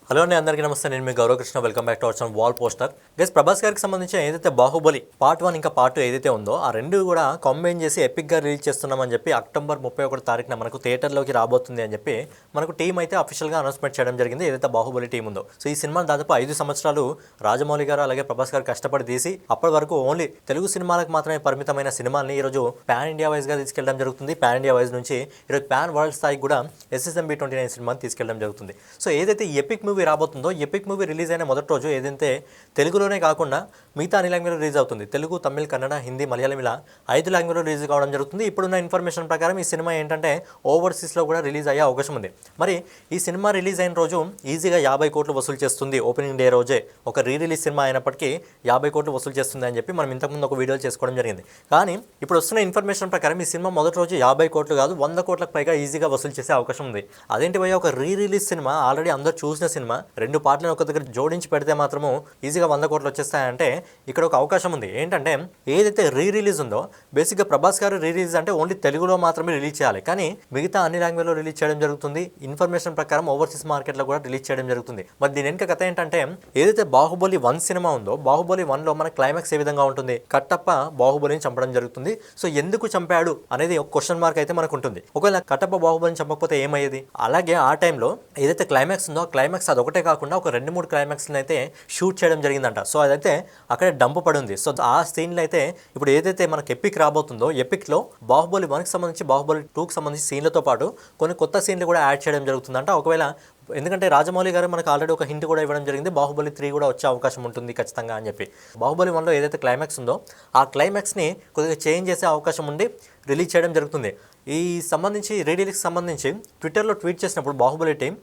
Hello అండి, అందరికీ నమస్తే. నేను మీ Gaurav Krishna. Welcome back to our channel wall poster. Guys, Prabhas గారికి సంబంధించిన ఏదైతే బాహుబలి పార్ట్ 1 ఇంకా పార్ట్ 2 ఏదైతే ఉందో ఆ రెండు కూడా కాంబైన్ చేసి ఎపిక్గా రిలీజ్ చేస్తున్నామని చెప్పి అక్టోబర్ 31 తారీఖున మనకు థియేటర్లోకి రాబోతుంది అని చెప్పి మనకు టీం అయితే అఫీషియల్గా అనౌన్స్మెంట్ చేయడం జరిగింది. ఏదైతే బాహుబలి టీం ఉందో, సో ఈ సినిమా దాదాపు 5 సంవత్సరాలు రాజమౌళి గారు అలాగే ప్రభాస్ గారు కష్టపడి తీసి అప్పటి వరకు ఓన్లీ తెలుగు సినిమాలకు మాత్రమే పరిమితమైన సినిమాని ఈరోజు పాన్ ఇండియా వైజ్గా తీసుకెళ్లడం జరుగుతుంది. పాన్ ఇండియా వైజ్ నుంచి ఈరోజు పాన్ వరల్డ్ స్థాయికి కూడా SSMB 29 సినిమాని తీసుకెళ్లడం జరుగుతుంది. సో ఏదైతే ఎపిక్ మూవీ రాబోతుందో, ఎపిక్ మూవీ రిలీజ్ అయిన మొదటి రోజు ఏదైతే తెలుగులోనే కాకుండా మిగతా అన్ని లాంగ్వేజ్లో రిలీజ్ అవుతుంది. తెలుగు, తమిళ్, కన్నడ, హిందీ, మలయాళం ఇలా 5 లాంగ్వేజ్లో రిలీజ్ కావడం జరుగుతుంది. ఇప్పుడున్న ఇన్ఫర్మేషన్ ప్రకారం ఈ సినిమా ఏంటంటే ఓవర్సీస్లో కూడా రిలీజ్ అయ్యే అవకాశం ఉంది. మరి ఈ సినిమా రిలీజ్ అయిన రోజు ఈజీగా 50 కోట్లు వసూలు చేస్తుంది. ఓపెనింగ్ డే రోజే ఒక రీ రిలీజ్ సినిమా అయినప్పటికీ 50 కోట్లు వసూలు చేస్తుంది అని చెప్పి మనం ఇంతకుముందు ఒక వీడియో చేసుకోవడం జరిగింది. కానీ ఇప్పుడు వస్తున్న ఇన్ఫర్మేషన్ ప్రకారం ఈ సినిమా మొదటి రోజు 50 కోట్లు కాదు 100 కోట్లకు పైగా ఈజీగా వసూలు చేసే అవకాశం ఉంది. అదేంటి భయ్య, ఒక రీ రిలీజ్ సినిమా, ఆల్రెడీ అందరూ చూసిన సినిమా, 2 పార్ట్లను ఒక దగ్గర జోడించి పెడితే మాత్రము ఈజీగా 100 కోట్లు వచ్చేస్తాయంటే ఇక్కడ ఒక అవకాశం ఉంది. ఏంటంటే ఏదైతే రీ రిలీజ్ ఉందో, బేసిక్గా ప్రభాస్ గారు రీ రిలీజ్ అంటే ఓన్లీ తెలుగులో మాత్రమే రిలీజ్ చేయాలి, కానీ మిగతా అన్ని లాంగ్వేజ్లో రిలీజ్ చేయడం జరుగుతుంది. ఇన్ఫర్మేషన్ ప్రకారం ఓవర్సీస్ మార్కెట్లో కూడా రిలీజ్ చేయడం జరుగుతుంది. మరి దీని వెనుక కథ ఏంటంటే, ఏదైతే బాహుబలి 1 సినిమా ఉందో, బాహుబలి 1లో మన క్లైమాక్స్ ఏ విధంగా ఉంటుంది, కట్టప్ప బాహుబలిని చంపడం జరుగుతుంది. సో ఎందుకు చంపాడు అనేది ఒక క్వశ్చన్ మార్క్ అయితే మనకు ఉంటుంది. ఒకవేళ కట్టప్ప బాహుబలిని చంపకపోతే ఏమయ్యేది? అలాగే ఆ టైంలో ఏదైతే క్లైమాక్స్ ఉందో, క్లైమాక్స్ అది ఒకటే కాకుండా ఒక 2-3 క్లైమాక్స్ని అయితే షూట్ చేయడం జరిగిందంట. సో అదైతే అక్కడే డంప్ పడి ఉంది. సో ఆ సీన్లు అయితే ఇప్పుడు ఏదైతే మనకు ఎపిక్ రాబోతుందో, ఎపిక్లో బాహుబలి 1కి సంబంధించి, బాహుబలి 2కి సంబంధించి సీన్లతో పాటు కొన్ని కొత్త సీన్లు కూడా యాడ్ చేయడం జరుగుతుందంట. ఒకవేళ ఎందుకంటే రాజమౌళి గారు మనకు ఆల్రెడీ ఒక హింట్ కూడా ఇవ్వడం జరిగింది, బాహుబలి 3 కూడా వచ్చే అవకాశం ఉంటుంది ఖచ్చితంగా అని చెప్పి. బాహుబలి 1లో ఏదైతే క్లైమాక్స్ ఉందో ఆ క్లైమాక్స్ని కొద్దిగా చేంజ్ చేసే అవకాశం ఉండి రిలీజ్ చేయడం జరుగుతుంది. ఈ సంబంధించి రీ రిలీజ్కి సంబంధించి ట్విట్టర్లో ట్వీట్ చేసినప్పుడు బాహుబలి టీం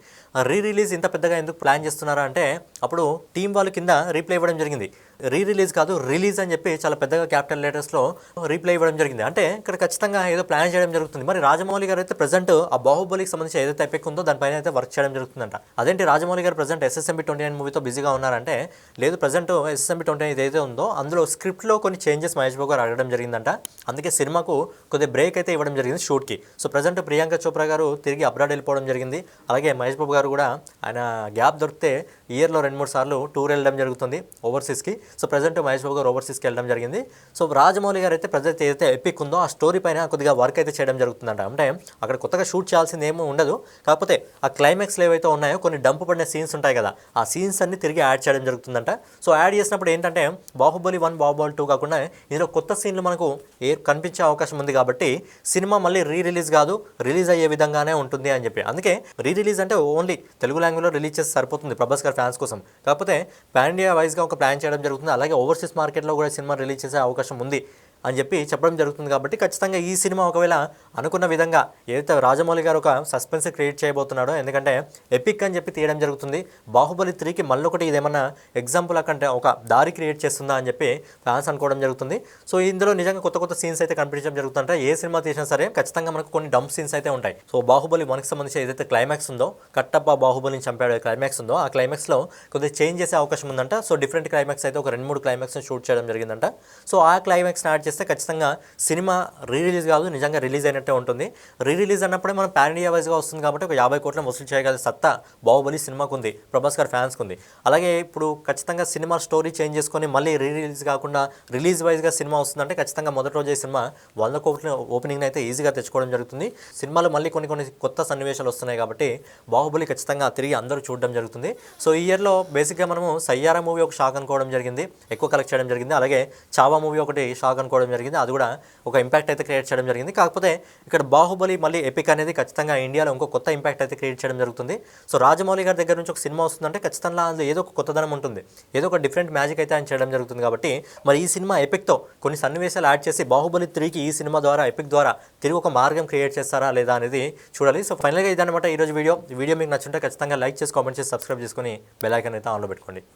రీ రిలీజ్ ఇంత పెద్దగా ఎందుకు ప్లాన్ చేస్తున్నారా అంటే, అప్పుడు టీం వాళ్ళ కింద రీప్లై ఇవ్వడం జరిగింది. రీ రిలీజ్ కాదు, రిలీజ్ అని చెప్పి చాలా పెద్దగా క్యాపిటల్ లెటర్స్లో రీప్లై ఇవ్వడం జరిగింది. అంటే ఇక్కడ ఖచ్చితంగా ఏదో ప్లాన్ చేయడం జరుగుతుంది. మరి రాజమౌళి గారు అయితే ప్రజెంట్ ఆ బాహుబలికి సంబంధించి ఏదైతే ఎపిక్ ఉందో దానిపైన అయితే వర్క్ చేయడం జరుగుతుందంట. అదేంటి రాజమౌళి గారు ప్రజెంట్ SSMB 29 మూవీతో బిజీగా ఉన్నారంటే, లేదు, ప్రజెంట్ SSMB 29 ఏదైతే ఉందో అందులో స్క్రిప్ట్లో కొన్ని చేంజెస్ మహేష్ బాబు గారు అడగడం జరిగిందంట. అందుకే సినిమాకు కొద్దిగా బ్రేక్ అయితే ఇవ్వడం జరిగింది షూట్కి. సో ప్రజెంట్ ప్రియాంక చోప్రా గారు తిరిగి అబ్రాడ్ వెళ్ళిపోవడం జరిగింది. అలాగే మహేష్ బాబు గారు కూడా ఆయన గ్యాప్ దొరికితే ఇయర్లో 2-3 సార్లు టూర్ వెళ్ళడం జరుగుతుంది ఓవర్సీస్కి. సో ప్రజెంట్ మహేష్ బాబు గారు ఓవర్సీస్కి వెళ్ళడం జరిగింది. సో రాజమౌళి గారు అయితే ప్రజెంట్ ఏదైతే ఎపిక్ ఉందో ఆ స్టోరీ పైన కొద్దిగా వర్క్ అయితే చేయడం జరుగుతుందంట. అంటే అక్కడ కొత్తగా షూట్ చేయాల్సింది ఏమీ ఉండదు, కాకపోతే ఆ క్లైమాక్స్లో ఏవైతే ఉన్నాయో కొన్ని డంప్ పడిన సీన్స్ ఉంటాయి కదా, ఆ సీన్స్ అన్ని తిరిగి యాడ్ చేయడం జరుగుతుందంట. సో యాడ్ చేసినప్పుడు ఏంటంటే బాహుబలి 1, బాహుబలి 2 కాకుండా ఇందులో కొత్త సీన్లు మనకు కనిపించే అవకాశం ఉంది. కాబట్టి సినిమా మళ్ళీ రీ రిలీజ్ కాదు, రిలీజ్ అయ్యే విధంగానే ఉంటుంది అని చెప్పి. అందుకే రీ రిలీజ్ అంటే ఓన్లీ తెలుగు లాంగ్వేజ్లో రిలీజ్ చేస్తే సరిపోతుంది ప్రభాస్ గారి ఫ్యాన్స్ కోసం. కాకపోతే పాన్ ఇండియా వైజ్గా ఒక ప్లాన్ చేయడం జరుగుతుంది. అలాగే ఓవర్సీస్ మార్కెట్లో కూడా సినిమా రిలీజ్ చేసే అవకాశం ఉంది అని చెప్పి చెప్పడం జరుగుతుంది. కాబట్టి ఖచ్చితంగా ఈ సినిమా ఒకవేళ అనుకున్న విధంగా ఏదైతే రాజమౌళి గారు ఒక సస్పెన్స్ క్రియేట్ చేయబోతున్నాడో, ఎందుకంటే ఎపిక్ అని చెప్పి తీయడం జరుగుతుంది. బాహుబలి 3కి మళ్ళొకటి ఇదేమన్నా ఎగ్జాంపుల్ కంటే ఒక దారి క్రియేట్ చేస్తుందా అని చెప్పి ఫ్యాన్స్ అనుకోవడం జరుగుతుంది. సో ఇందులో నిజంగా కొత్త కొత్త సీన్స్ అయితే కనిపించడం జరుగుతుంటే, ఏ సినిమా తీసినా సరే ఖచ్చితంగా మనకు కొన్ని డంప్ సీన్స్ అయితే ఉంటాయి. సో బాహుబలి 1కి సంబంధించి ఏదైతే క్లైమాక్స్ ఉందో, కట్టప్ప బాహుబలిని చంపాడు క్లైమాక్స్ ఉందో, ఆ క్లైమాక్స్లో కొద్దిగా చేంజ్ చేసే అవకాశం ఉందంట. సో డిఫరెంట్ క్లైమాక్స్ అయితే ఒక 2-3 క్లైమాక్స్ని షూట్ చేయడం జరిగిందంట. సో ఆ క్లైమాక్స్ని యాడ్ చేస్తే ఖచ్చితంగా సినిమా రీ రిలీజ్ కాదు, నిజంగా రిలీజ్ అయినట్టే ఉంటుంది. రీ రిలీజ్ అన్నప్పుడే మనం పాన్ ఇండియా వైజ్గా వస్తుంది కాబట్టి ఒక 50 కోట్ల వసూలు చేయగల సత్తా బాహుబలి సినిమాకు ఉంది, ప్రభాస్ గారి ఫ్యాన్స్కి ఉంది. అలాగే ఇప్పుడు ఖచ్చితంగా సినిమా స్టోరీ చేంజ్ చేసుకొని మళ్ళీ రీ రిలీజ్ కాకుండా రిలీజ్ వైజ్గా సినిమా వస్తుందంటే ఖచ్చితంగా మొదటి రోజే సినిమా 100 కోట్ల ఓపెనింగ్ అయితే ఈజీగా తెచ్చుకోవడం జరుగుతుంది. సినిమాలో మళ్ళీ కొన్ని కొత్త సన్నివేశాలు వస్తున్నాయి కాబట్టి బాహుబలి ఖచ్చితంగా తిరిగి అందరూ చూడడం జరుగుతుంది. సో ఈ ఇయర్లో బేసిక్గా మనము సయ్యారా మూవీ ఒక షాక్ అనుకోవడం జరిగింది, ఎక్కువ కలెక్ట్ చేయడం జరిగింది. అలాగే చావా మూవీ ఒకటి షాక్ అనుకోవడం జరిగింది, అది కూడా ఒక ఇంపాక్ట్ అయితే క్రియేట్ చేయడం జరిగింది. కాకపోతే ఇక్కడ బాహుబలి మళ్ళీ ఎపిక్ అనేది ఖచ్చితంగా ఇండియాలో ఇంకో కొత్త ఇంపాక్ట్ అయితే క్రియేట్ చేయడం జరుగుతుంది. సో రాజమౌళి గారి దగ్గర నుంచి ఒక సినిమా వస్తుందంటే ఖచ్చితంగా అందులో ఏదో ఒక కొత్తదనం ఉంటుంది, ఏదో ఒక డిఫరెంట్ మ్యాజిక్ అయితే ఆయన చేయడం జరుగుతుంది. కాబట్టి మరి ఈ సినిమా ఎపిక్తో కొన్ని సన్నివేశాలు యాడ్ చేసి బాహుబలి 3కి ఈ సినిమా ద్వారా, ఎపిక్ ద్వారా తిరిగి ఒక మార్గం క్రియేట్ చేస్తారా లేదా అనేది చూడాలి. సో ఫైనల్గా ఇదనమాట ఈరోజు వీడియో మీకు నచ్చుంటే ఖచ్చితంగా లైక్ చేసి, కామెంట్ చేసి, సబ్స్క్రైబ్ చేసుకొని బెల్ ఐకాన్ అయితే ఆన్లో పెట్టుకోండి.